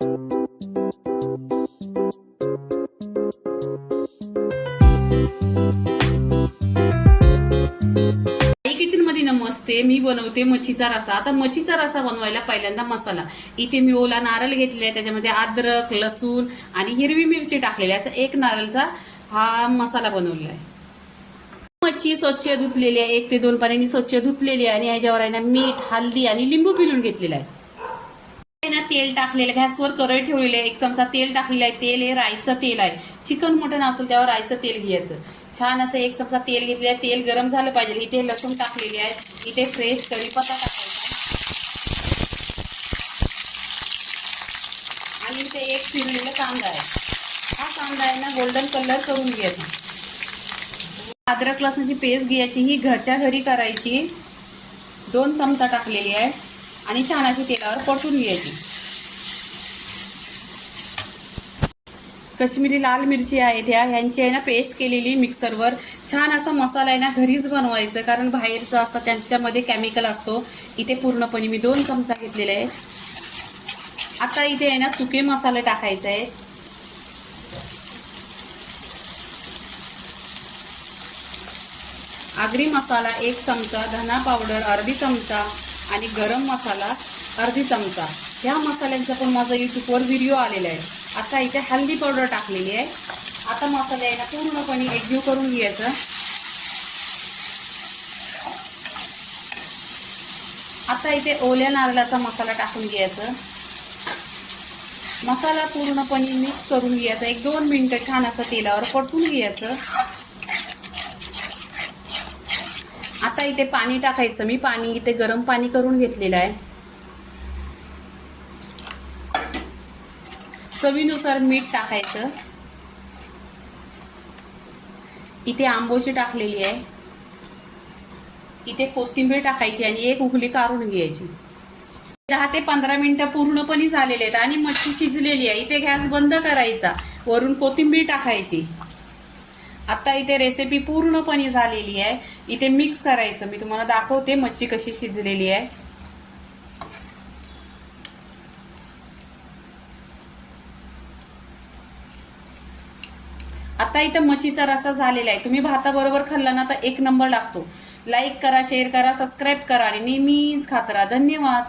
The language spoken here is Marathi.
किचन मध्ये नमस्ते. मी बनवते मच्छीचा रसा. आता मच्छीचा रसा बनवायला पहिल्यांदा मसाला. इथे मी ओला नारळ घेतलेला आहे, त्याच्यामध्ये अद्रक, लसूण आणि हिरवी मिरची टाकलेली आहे. असं एक नारळचा हा मसाला बनवलेला आहे. मच्छी स्वच्छ धुतलेली आहे, 1 ते 2 पाण्याने स्वच्छ धुतलेली आहे आणि ह्याच्यावर आहे ना मीठ, हळदी आणि लिंबू पिळून घेतलेला आहे. तेल टाकलेलं, गॅसवर कढई ठेवलेली आहे, 1 चमचा तेल टाकलेलं आहे. तेल हे राईचं तेल आहे. चिकन मटन असेल त्यावर राईचं तेल घ्यायचं. छान असं 1 चमचा तेल घेतले आहे. तेल गरम झालं पाहिजे. इथे लसूण टाकलेली आहे, इथे फ्रेश कढीपत्ता टाकायचा आणि इथे एक चिरलेला कांदा आहे. हा कांदा आहे ना गोल्डन कलर करून घ्यायचा. अद्रक लसणाची पेस्ट घ्यायची, ही घरच्या घरी करायची. 2 चमचा टाकलेली आहे आणि छान अशी तेलावर परतून घ्यायची. कश्मीरी लाल मिरची आहे ह्यांची आहे ना पेस्ट केलेली मिक्सरवर. छान असा मसाला आहे ना घरीच बनवायचं, कारण बाहेरचं असं त्यांच्यामध्ये केमिकल असतो. इथे पूर्णपणे मी 2 चमचा घेतलेले आहे. आता इथे आहे ना सुके मसाले टाकायचे आहे. आगरी मसाला 1 चमचा, धना पावडर अर्धी चमचा आणि गरम मसाला अर्धी चमचा. ह्या मसाल्यांचा पण माझा यूट्यूबवर व्हिडिओ आलेला आहे. आता इथे हळदी पावडर टाकलेली आहे. आता मसाला आहे ना पूर्णपणे एकजीव करून घ्यायचं. आता इथे ओल्या नारळाचा मसाला टाकून घ्यायचा. मसाला पूर्णपणे मिक्स करून घ्यायचा. 1-2 मिनिटं छान असं तेलावर परतून घ्यायचं. आता इथे पाणी टाकायचं. मी पाणी इथे गरम पाणी करून घेतलेलं आहे. चवीनुसार मीठ टाकायचं. इथे आंबोशी टाकलेली आहे. इथे कोथिंबीर टाकायची आणि 1 उकळी काढून घ्यायची. 10 ते 15 मिनिटं पूर्णपणे झालेले आहेत आणि मच्छी शिजलेली आहे. इथे गॅस बंद करायचा, वरून कोथिंबीर टाकायची. आता इथे रेसिपी पूर्णपणे झालेली आहे. इथे मिक्स करायचं. मी तुम्हाला दाखवते मच्छी कशी शिजलेली आहे. आता इथं मच्छीचा रसा झालेला आहे. तुम्ही भाताबरोबर खाल्ला ना तर 1 नंबर लागतो. लाईक करा, शेअर करा, सबस्क्राईब करा आणि नेहमीच खात राहा. धन्यवाद.